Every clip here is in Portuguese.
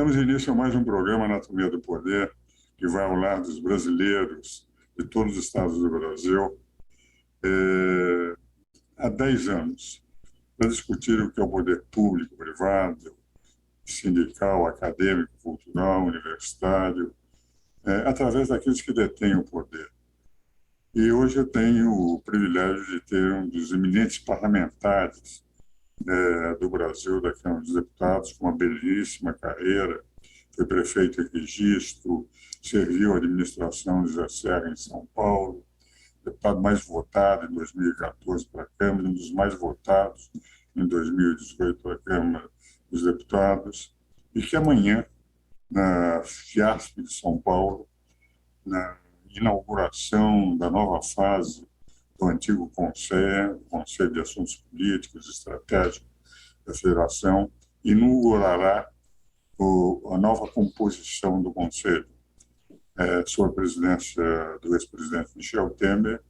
Damos início a mais um programa Anatomia do Poder, que vai ao lado dos brasileiros de todos os estados do Brasil há 10 anos, para discutir o que é o poder público, privado, sindical, acadêmico, cultural, universitário, através daqueles que detêm o poder. E hoje eu tenho o privilégio de ter um dos eminentes parlamentares do Brasil, da Câmara dos Deputados, com uma belíssima carreira, foi prefeito em registro, serviu a administração de José Serra em São Paulo, deputado mais votado em 2014 para a Câmara, um dos mais votados em 2018 para a Câmara dos Deputados, e que amanhã, na Fiasp de São Paulo, na inauguração da nova fase do antigo Conselho de Assuntos Políticos e Estratégicos da Federação, inaugurará a nova composição do Conselho, sob a presidência do ex-presidente Michel Temer,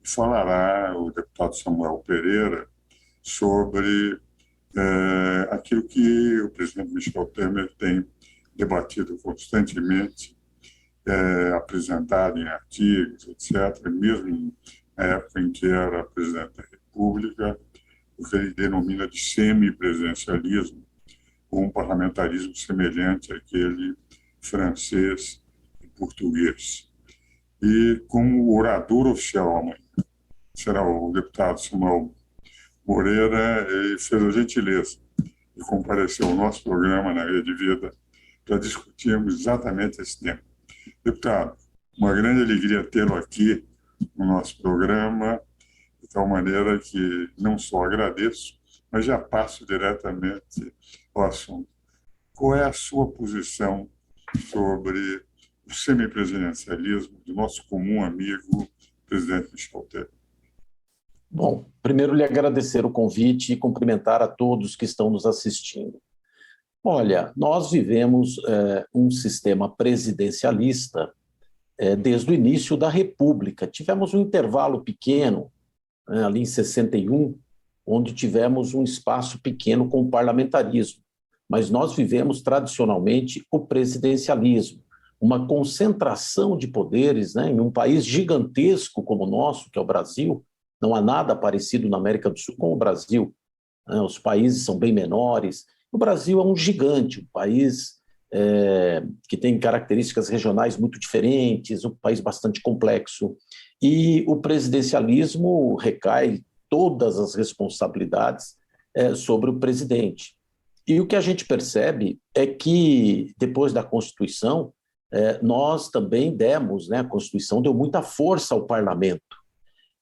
e falará o deputado Samuel Pereira sobre aquilo que o presidente Michel Temer tem debatido constantemente, apresentado em artigos, etc., mesmo na época em que era presidente da República, o que ele denomina de semipresidencialismo, um parlamentarismo semelhante àquele francês e português. E como orador oficial amanhã será o deputado Samuel Moreira, ele fez a gentileza de comparecer ao nosso programa na Rede Vida para discutirmos exatamente esse tema. Deputado, uma grande alegria tê-lo aqui no nosso programa, de tal maneira que não só agradeço, mas já passo diretamente ao assunto. Qual é a sua posição sobre o semipresidencialismo do nosso comum amigo, presidente Michel Temer? Bom, primeiro lhe agradecer o convite e cumprimentar a todos que estão nos assistindo. Olha, nós vivemos um sistema presidencialista desde o início da República. Tivemos um intervalo pequeno, ali em 61, onde tivemos um espaço pequeno com o parlamentarismo. Mas nós vivemos tradicionalmente o presidencialismo, uma concentração de poderes, em um país gigantesco como o nosso, que é o Brasil. Não há nada parecido na América do Sul com o Brasil. Os países são bem menores. O Brasil é um gigante, um país que tem características regionais muito diferentes, um país bastante complexo. E o presidencialismo recai todas as responsabilidades sobre o presidente. E o que a gente percebe é que, depois da Constituição, nós também demos, a Constituição deu muita força ao parlamento.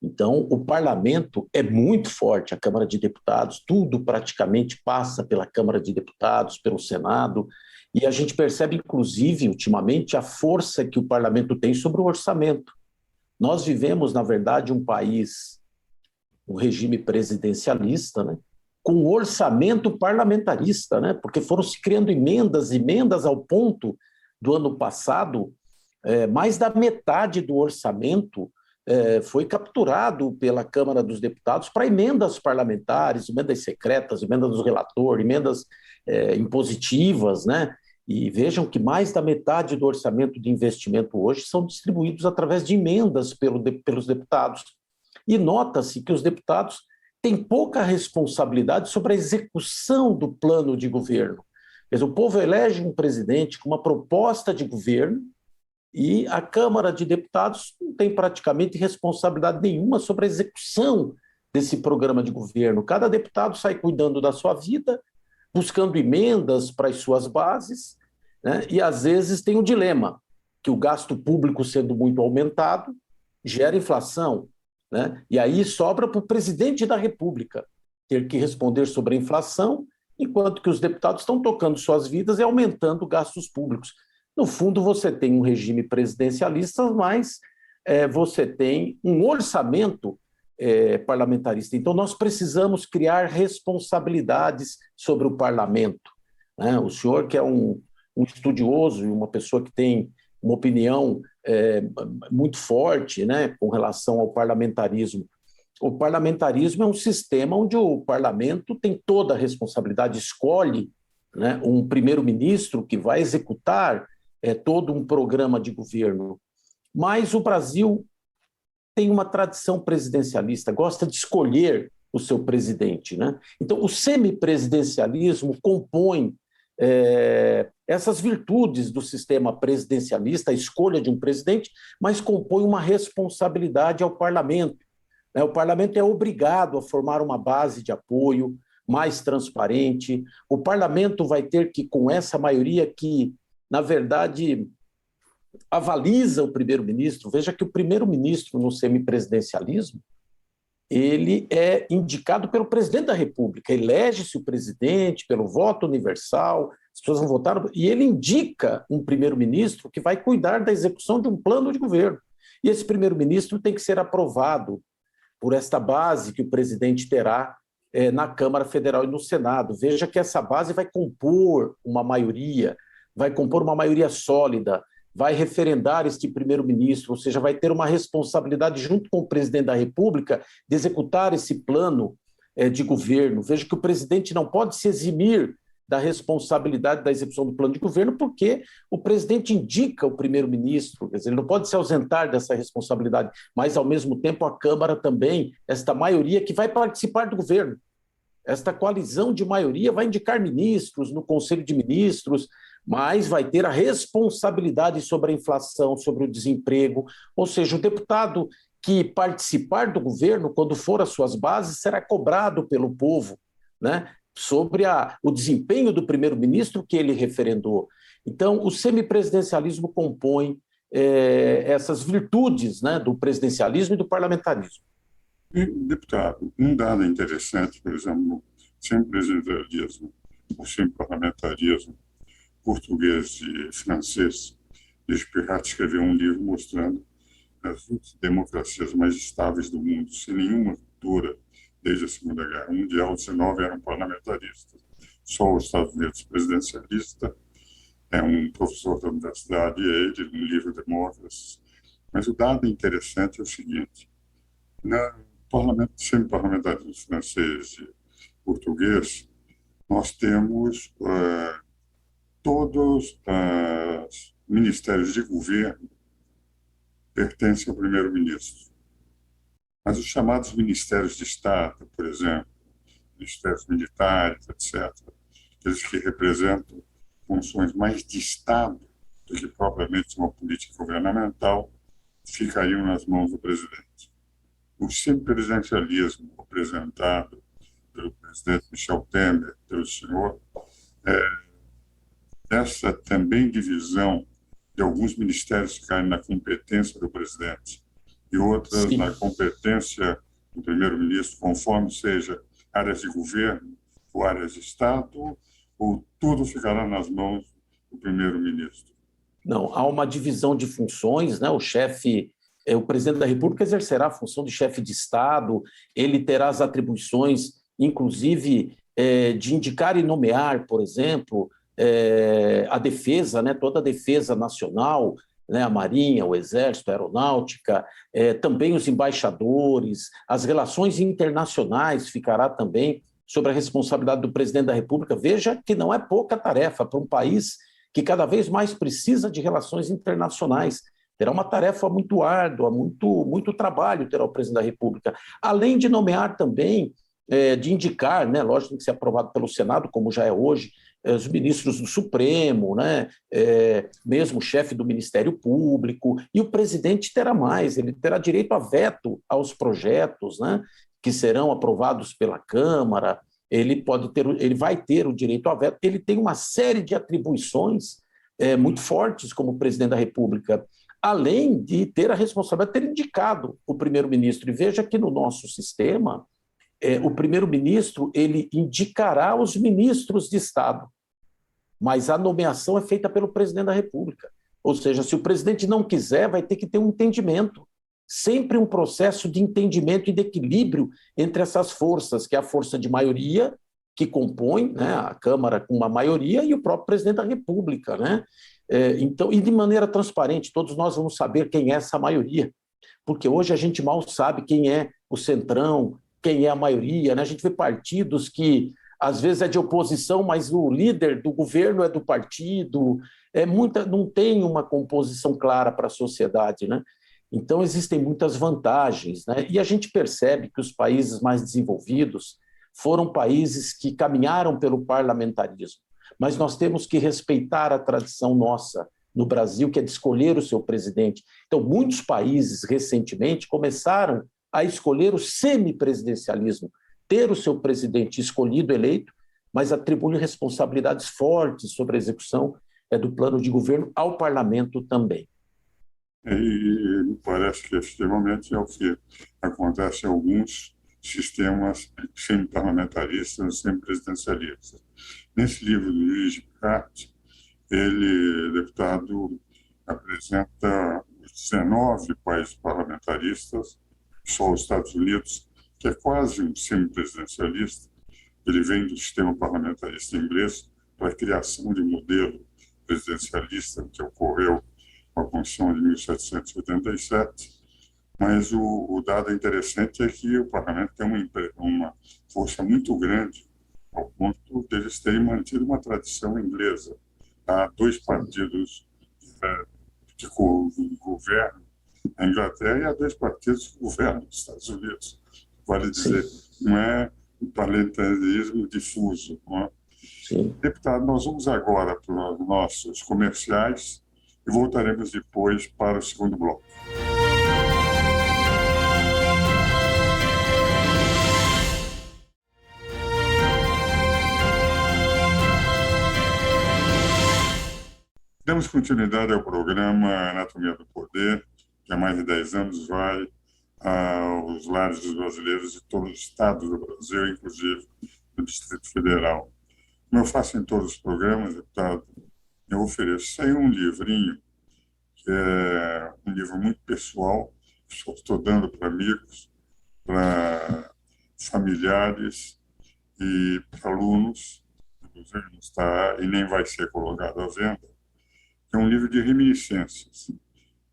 Então, o parlamento é muito forte, a Câmara de Deputados, tudo praticamente passa pela Câmara de Deputados, pelo Senado, e a gente percebe, inclusive, ultimamente, a força que o parlamento tem sobre o orçamento. Nós vivemos, na verdade, um país, um regime presidencialista, com orçamento parlamentarista, porque foram se criando emendas ao ponto do ano passado, mais da metade do orçamento foi capturado pela Câmara dos Deputados para emendas parlamentares, emendas secretas, emendas do relator, emendas impositivas, E vejam que mais da metade do orçamento de investimento hoje são distribuídos através de emendas pelos deputados. E nota-se que os deputados têm pouca responsabilidade sobre a execução do plano de governo. Quer dizer, o povo elege um presidente com uma proposta de governo e a Câmara de Deputados não tem praticamente responsabilidade nenhuma sobre a execução desse programa de governo. Cada deputado sai cuidando da sua vida, buscando emendas para as suas bases, e às vezes tem o dilema que o gasto público sendo muito aumentado gera inflação, e aí sobra para o presidente da República ter que responder sobre a inflação, enquanto que os deputados estão tocando suas vidas e aumentando gastos públicos. No fundo, você tem um regime presidencialista, mas você tem um orçamento parlamentarista. Então, nós precisamos criar responsabilidades sobre o parlamento. O senhor, que é um estudioso e uma pessoa que tem uma opinião muito forte com relação ao parlamentarismo. O parlamentarismo é um sistema onde o parlamento tem toda a responsabilidade, escolhe né, um primeiro-ministro que vai executar todo um programa de governo. Mas o Brasil tem uma tradição presidencialista, gosta de escolher o seu presidente, né? Então, o semipresidencialismo compõe essas virtudes do sistema presidencialista, a escolha de um presidente, mas compõe uma responsabilidade ao parlamento. O parlamento é obrigado a formar uma base de apoio mais transparente. O parlamento vai ter que, com essa maioria que, na verdade, avaliza o primeiro-ministro, veja que o primeiro-ministro no semipresidencialismo, ele é indicado pelo presidente da República, elege-se o presidente pelo voto universal, as pessoas vão votar, e ele indica um primeiro-ministro que vai cuidar da execução de um plano de governo. E esse primeiro-ministro tem que ser aprovado por esta base que o presidente terá na Câmara Federal e no Senado. Veja que essa base vai compor uma maioria sólida, vai referendar este primeiro-ministro, ou seja, vai ter uma responsabilidade junto com o presidente da República de executar esse plano de governo. Veja que o presidente não pode se eximir da responsabilidade da execução do plano de governo porque o presidente indica o primeiro-ministro, quer dizer, ele não pode se ausentar dessa responsabilidade, mas, ao mesmo tempo, a Câmara também, esta maioria que vai participar do governo, esta coalizão de maioria vai indicar ministros no Conselho de Ministros, mas vai ter a responsabilidade sobre a inflação, sobre o desemprego, ou seja, o deputado que participar do governo, quando for às suas bases, será cobrado pelo povo, né, sobre o desempenho do primeiro-ministro que ele referendou. Então, o semipresidencialismo compõe essas virtudes, né, do presidencialismo e do parlamentarismo. Deputado, um dado interessante, por exemplo, no semipresidencialismo, o semiparlamentarismo português e francês, Desperrat escreveu um livro mostrando as democracias mais estáveis do mundo, sem nenhuma ruptura desde a Segunda Guerra Mundial. 19 eram parlamentaristas, só os Estados Unidos presidencialista. É um professor da Universidade Yale, no livro Democracy. Mas o dado interessante é o seguinte: no semi-parlamentarismo francês e português, nós temos todos os ministérios de governo pertencem ao primeiro-ministro. Mas os chamados ministérios de Estado, por exemplo, ministérios militares, etc., aqueles que representam funções mais de Estado do que propriamente uma política governamental, ficariam nas mãos do presidente. O semipresidencialismo apresentado pelo presidente Michel Temer, pelo senhor, essa também divisão de alguns ministérios ficarem na competência do presidente e outras na competência do primeiro-ministro, conforme seja áreas de governo ou áreas de Estado, ou tudo ficará nas mãos do primeiro-ministro? Não, há uma divisão de funções, né? O presidente da República exercerá a função de chefe de Estado, ele terá as atribuições, inclusive, de indicar e nomear, por exemplo, a defesa, né? Toda a defesa nacional, né? A Marinha, o Exército, a Aeronáutica, também os embaixadores, as relações internacionais ficará também sobre a responsabilidade do presidente da República. Veja que não é pouca tarefa para um país que cada vez mais precisa de relações internacionais. Terá uma tarefa muito árdua, muito trabalho terá o presidente da República, além de nomear também, de indicar, né, lógico, tem que ser aprovado pelo Senado, como já é hoje, os ministros do Supremo, né, mesmo o chefe do Ministério Público, e o presidente terá mais, ele terá direito a veto aos projetos, né, que serão aprovados pela Câmara, ele vai ter o direito a veto, ele tem uma série de atribuições muito fortes como presidente da República, além de ter a responsabilidade de ter indicado o primeiro-ministro. E veja que no nosso sistema, o primeiro-ministro ele indicará os ministros de Estado, mas a nomeação é feita pelo presidente da República. Ou seja, se o presidente não quiser, vai ter que ter um entendimento. Sempre um processo de entendimento e de equilíbrio entre essas forças, que é a força de maioria, que compõe, né, a Câmara com uma maioria, e o próprio presidente da República, né? Então, e de maneira transparente, todos nós vamos saber quem é essa maioria, porque hoje a gente mal sabe quem é o centrão, quem é a maioria, né? A gente vê partidos que às vezes é de oposição, mas o líder do governo é do partido, não tem uma composição clara para a sociedade, né? Então, existem muitas vantagens, né? E a gente percebe que os países mais desenvolvidos foram países que caminharam pelo parlamentarismo, mas nós temos que respeitar a tradição nossa no Brasil, que é de escolher o seu presidente. Então, muitos países, recentemente, começaram a escolher o semipresidencialismo, ter o seu presidente escolhido, eleito, mas atribuir responsabilidades fortes sobre a execução do plano de governo ao parlamento também. E me parece que efetivamente é o que acontece em alguns sistemas semi-parlamentaristas, semi-presidencialistas. Nesse livro do Luiz Bucati, ele, deputado, apresenta os 19 países parlamentaristas, só os Estados Unidos, que é quase um semi-presidencialista. Ele vem do sistema parlamentarista inglês para a criação de modelo presidencialista que ocorreu com a Constituição de 1787, mas o dado interessante é que o parlamento tem uma força muito grande, ao ponto de eles terem mantido uma tradição inglesa. Há dois partidos que governam a Inglaterra e há dois partidos que governam os Estados Unidos. Vale dizer, não é um parlamentarismo difuso. Não é? Deputado, nós vamos agora para os nossos comerciais e voltaremos depois para o segundo bloco. Damos continuidade ao programa Anatomia do Poder, que há mais de 10 anos vai aos lares dos brasileiros de todos os estados do Brasil, inclusive do Distrito Federal. Como eu faço em todos os programas, deputado, eu ofereço aí um livrinho, que é um livro muito pessoal, que só estou dando para amigos, para familiares e para alunos, inclusive não está e nem vai ser colocado à venda. É um livro de reminiscências,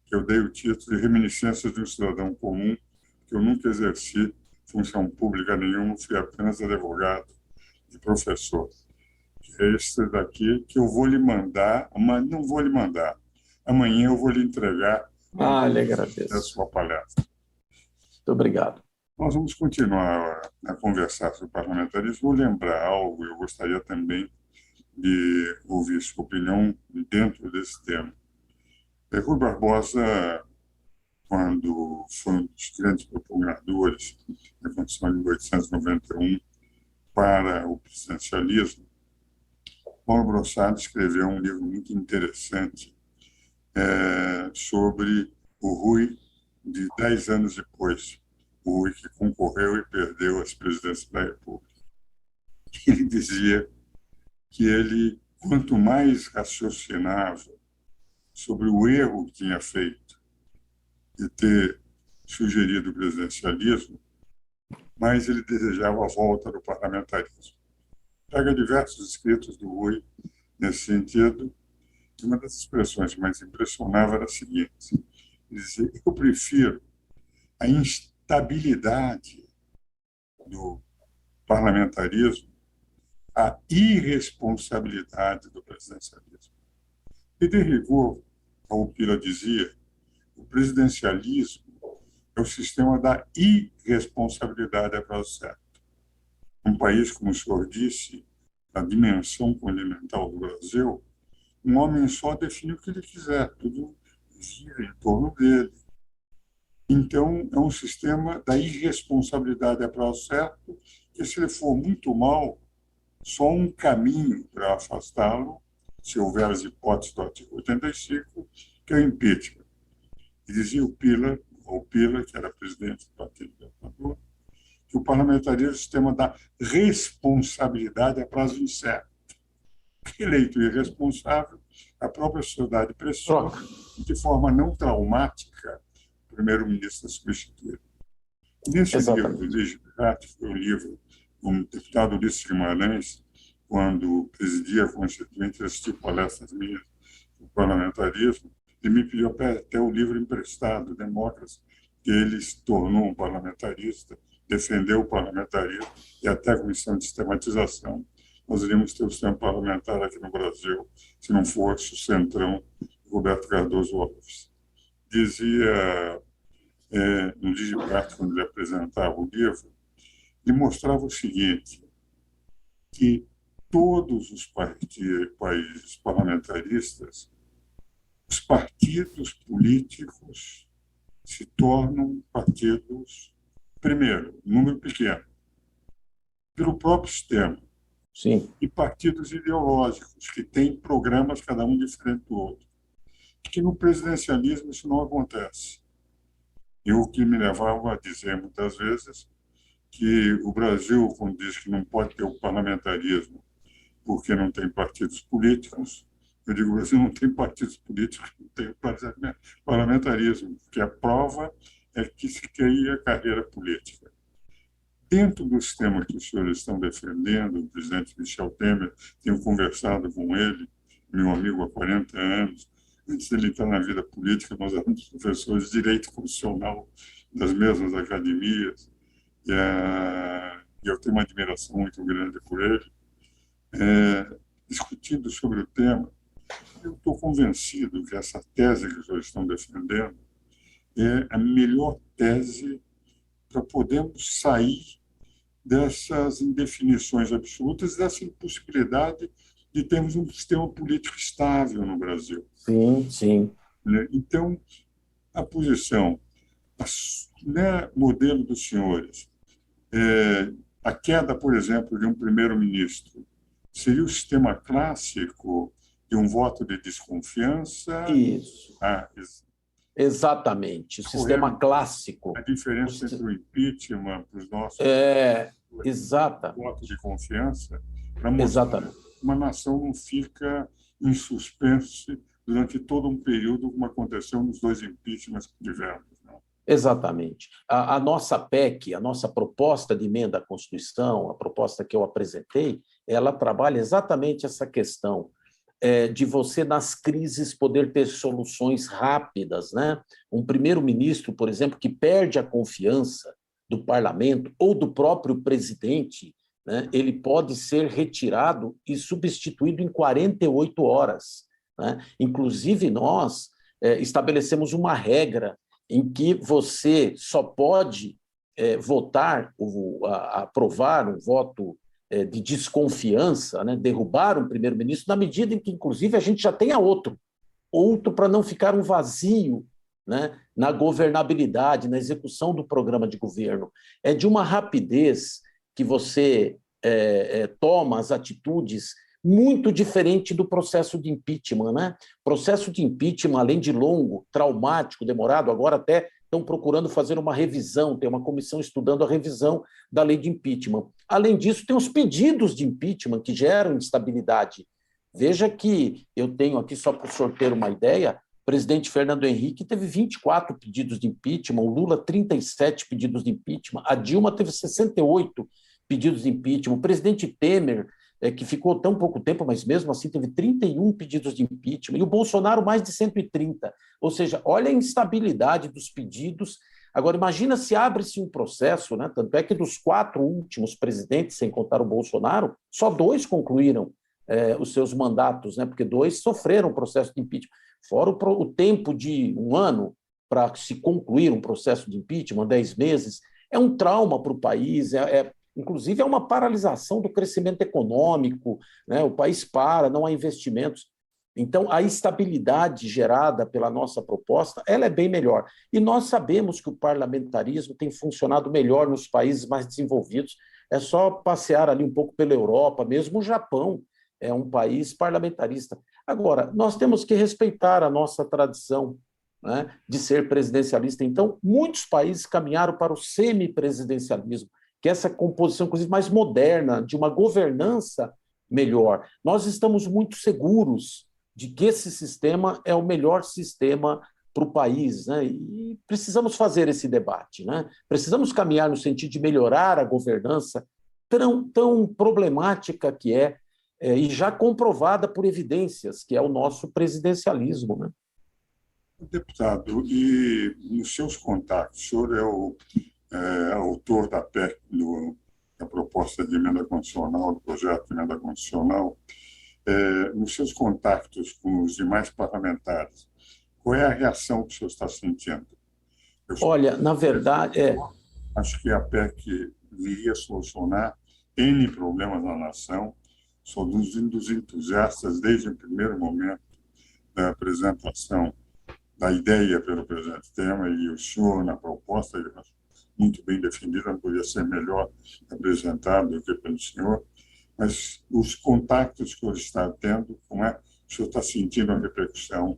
que eu dei o título de Reminiscências de um Cidadão Comum, que eu nunca exerci função pública nenhuma, fui apenas advogado e professor. É esse daqui que eu vou lhe mandar, mas não vou lhe mandar. Amanhã eu vou lhe entregar lhe agradeço. A sua palestra. Muito obrigado. Nós vamos continuar a conversar sobre parlamentarismo. Vou lembrar algo, eu gostaria também de ouvir sua opinião dentro desse tema. Rui Barbosa, quando foi um dos grandes propagadores da Constituição de 1891 para o presidencialismo, Paulo Brossard escreveu um livro muito interessante sobre o Rui de 10 anos depois, o Rui que concorreu e perdeu as presidências da República. Ele dizia que ele, quanto mais raciocinava sobre o erro que tinha feito de ter sugerido o presidencialismo, mais ele desejava a volta do parlamentarismo. Pega diversos escritos do Rui nesse sentido, e uma das expressões que mais impressionava era a seguinte: ele dizia, eu prefiro a instabilidade do parlamentarismo à irresponsabilidade do presidencialismo. E, de rigor, como Pila dizia, o presidencialismo é o sistema da irresponsabilidade a prazo certo. Um país, como o senhor disse, a dimensão continental do Brasil, um homem só define o que ele quiser, tudo gira em torno dele. Então, é um sistema da irresponsabilidade a prazo certo, que se ele for muito mal, só um caminho para afastá-lo, se houver as hipóteses do artigo 85, que é o impeachment. E dizia o Pila, que era presidente do Partido Libertador, que o parlamentarismo é o sistema da responsabilidade a prazo incerto. Eleito irresponsável, a própria sociedade pressiona, de forma não traumática, o primeiro-ministro a substituir. Nesse livro do Luiz Bucati, foi um livro do deputado Ulisses Guimarães, quando presidia a Constituinte, assistiu palestras minhas do parlamentarismo, ele me pediu até o livro emprestado, Democracia, que ele se tornou um parlamentarista defender o parlamentarismo e até a comissão de sistematização. Nós iríamos ter o sistema parlamentar aqui no Brasil, se não fosse o centrão Roberto Cardoso Alves. Dizia, no Digipart, quando ele apresentava o livro, ele mostrava o seguinte, que todos os países parlamentaristas, os partidos políticos se tornam partidos, primeiro, número pequeno, pelo próprio sistema, Sim. e partidos ideológicos, que têm programas cada um diferente do outro. Que no presidencialismo isso não acontece. E o que me levava a dizer muitas vezes que o Brasil, quando diz que não pode ter o parlamentarismo porque não tem partidos políticos, eu digo, o Brasil não tem partidos políticos, não tem parlamentarismo, porque a prova é que se cria carreira política. Dentro do sistema que os senhores estão defendendo, o presidente Michel Temer, tenho conversado com ele, meu amigo há 40 anos, antes de ele entrar na vida política, nós éramos professores de direito constitucional das mesmas academias, e eu tenho uma admiração muito grande por ele. Discutindo sobre o tema, eu estou convencido que essa tese que os senhores estão defendendo é a melhor tese para podermos sair dessas indefinições absolutas, dessa impossibilidade de termos um sistema político estável no Brasil. Sim, sim. Então, a posição, modelo dos senhores, a queda, por exemplo, de um primeiro-ministro, seria o sistema clássico de um voto de desconfiança? Isso. Exatamente, o sistema clássico. A diferença entre o impeachment para os nossos exata. votos de confiança, para mostrar Exatamente. que uma nação não fica em suspense durante todo um período, como aconteceu nos 2 impeachments que tivemos. Não? Exatamente. A nossa PEC, a nossa proposta de emenda à Constituição, a proposta que eu apresentei, ela trabalha exatamente essa questão de você, nas crises, poder ter soluções rápidas, né? Um primeiro-ministro, por exemplo, que perde a confiança do parlamento ou do próprio presidente, né? Ele pode ser retirado e substituído em 48 horas. Né? Inclusive, nós estabelecemos uma regra em que você só pode votar, aprovar um voto de desconfiança, né, derrubar um primeiro-ministro, na medida em que, inclusive, a gente já tenha outro para não ficar um vazio, né, na governabilidade, na execução do programa de governo. É de uma rapidez que você toma as atitudes muito diferente do processo de impeachment. Né? Processo de impeachment, além de longo, traumático, demorado, agora até estão procurando fazer uma revisão, tem uma comissão estudando a revisão da lei de impeachment. Além disso, tem os pedidos de impeachment que geram instabilidade. Veja que eu tenho aqui, só para o senhor ter uma ideia, o presidente Fernando Henrique teve 24 pedidos de impeachment, o Lula 37 pedidos de impeachment, a Dilma teve 68 pedidos de impeachment, o presidente Temer, que ficou tão pouco tempo, mas mesmo assim teve 31 pedidos de impeachment, e o Bolsonaro mais de 130. Ou seja, olha a instabilidade dos pedidos. Agora, imagina se abre-se um processo, né? Tanto é que dos 4 últimos presidentes, sem contar o Bolsonaro, só 2 concluíram os seus mandatos, né? Porque 2 sofreram o processo de impeachment. Fora o tempo de 1 ano para se concluir um processo de impeachment, 10 meses, é um trauma para o país, inclusive é uma paralisação do crescimento econômico, né? O país para, não há investimentos. Então, a estabilidade gerada pela nossa proposta, ela é bem melhor. E nós sabemos que o parlamentarismo tem funcionado melhor nos países mais desenvolvidos. É só passear ali um pouco pela Europa, mesmo o Japão é um país parlamentarista. Agora, nós temos que respeitar a nossa tradição, né, de ser presidencialista. Então, muitos países caminharam para o semipresidencialismo, que é essa composição, inclusive, mais moderna, de uma governança melhor. Nós estamos muito seguros de que esse sistema é o melhor sistema para o país, né? E precisamos fazer esse debate, né? Precisamos caminhar no sentido de melhorar a governança tão problemática que e já comprovada por evidências, que é o nosso presidencialismo, né? Deputado, e nos seus contatos, o senhor autor da PEC, da proposta de emenda constitucional, do projeto de emenda constitucional, nos seus contatos com os demais parlamentares, qual é a reação que o senhor está sentindo? Olha, na verdade, acho que a PEC iria solucionar N problemas na nação. Sou dos entusiastas desde o primeiro momento da apresentação da ideia pelo presidente Temer, e o senhor, na proposta, muito bem defendida, não podia ser melhor apresentado do que pelo senhor, mas os contatos que o senhor está tendo, como é que o senhor está sentindo a repercussão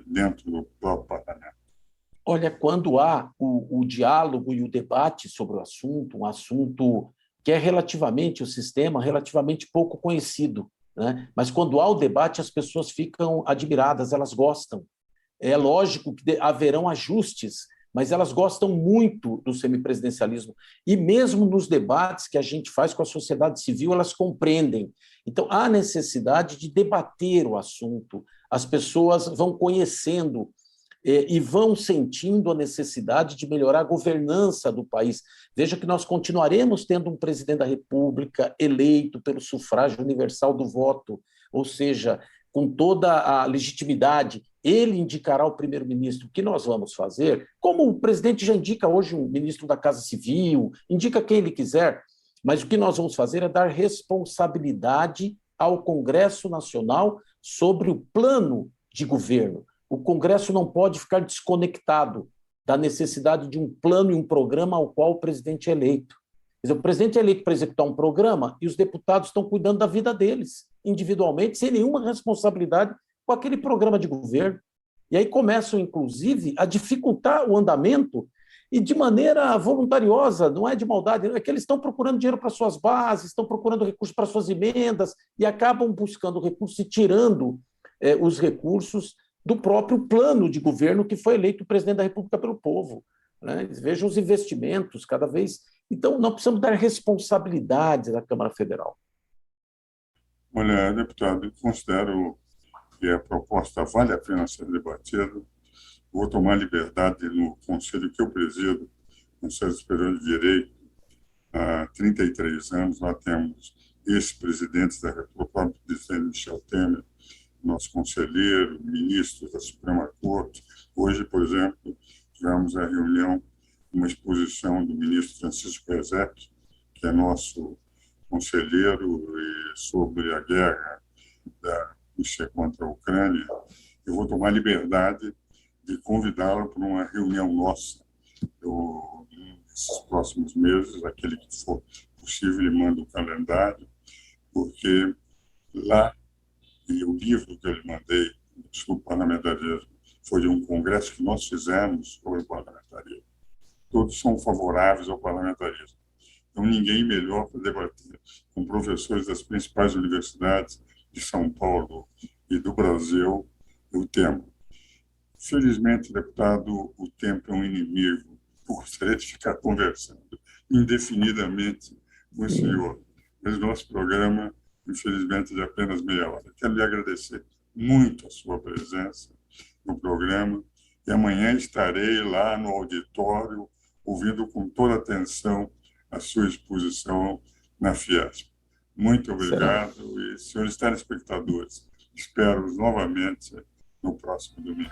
dentro do próprio parlamento? Olha, quando há o diálogo e o debate sobre o assunto, um assunto que é relativamente, o sistema, relativamente pouco conhecido, né? Mas quando há o debate, as pessoas ficam admiradas, elas gostam. É lógico que haverão ajustes, mas elas gostam muito do semipresidencialismo. E mesmo nos debates que a gente faz com a sociedade civil, elas compreendem. Então, há necessidade de debater o assunto. As pessoas vão conhecendo e vão sentindo a necessidade de melhorar a governança do país. Veja que nós continuaremos tendo um presidente da República eleito pelo sufrágio universal do voto, ou seja, com toda a legitimidade, ele indicará o primeiro-ministro. O que nós vamos fazer? Como o presidente já indica hoje um ministro da Casa Civil, indica quem ele quiser, mas o que nós vamos fazer é dar responsabilidade ao Congresso Nacional sobre o plano de governo. O Congresso não pode ficar desconectado da necessidade de um plano e um programa ao qual o presidente é eleito. Quer dizer, o presidente é eleito para executar um programa e os deputados estão cuidando da vida deles, individualmente, sem nenhuma responsabilidade com aquele programa de governo. E aí começam, inclusive, a dificultar o andamento e de maneira voluntariosa, não é de maldade, é que eles estão procurando dinheiro para suas bases, estão procurando recursos para suas emendas e acabam buscando recursos e tirando os recursos do próprio plano de governo que foi eleito o presidente da República pelo povo. Né? Vejam os investimentos cada vez. Então, nós precisamos dar responsabilidade à Câmara Federal. Olha, deputado, eu considero que a proposta vale a pena ser debatida. Vou tomar liberdade no conselho que eu presido, Conselho Superior de Direito, há 33 anos. Lá temos ex-presidentes da República, o próprio presidente Michel Temer, nosso conselheiro, ministros da Suprema Corte. Hoje, por exemplo, tivemos a reunião, uma exposição do ministro Francisco Rezec, que é nosso conselheiro, sobre a guerra da Rússia contra a Ucrânia. Eu vou tomar liberdade de convidá-lo para uma reunião nossa nesses próximos meses, aquele que for possível, ele manda o calendário, porque lá, e o livro que eu lhe mandei sobre o parlamentarismo foi de um congresso que nós fizemos sobre o parlamentarismo. Todos são favoráveis ao parlamentarismo. Então, ninguém melhor para debater com professores das principais universidades de São Paulo e do Brasil o tema. Felizmente, deputado, o tempo é um inimigo. Gostaria de ficar conversando indefinidamente com o senhor, mas nosso programa, infelizmente, de apenas meia hora. Quero lhe agradecer muito a sua presença no programa e amanhã estarei lá no auditório ouvindo com toda atenção a sua exposição na Fiesp. Muito obrigado e, senhores telespectadores, espero-os novamente no próximo domingo.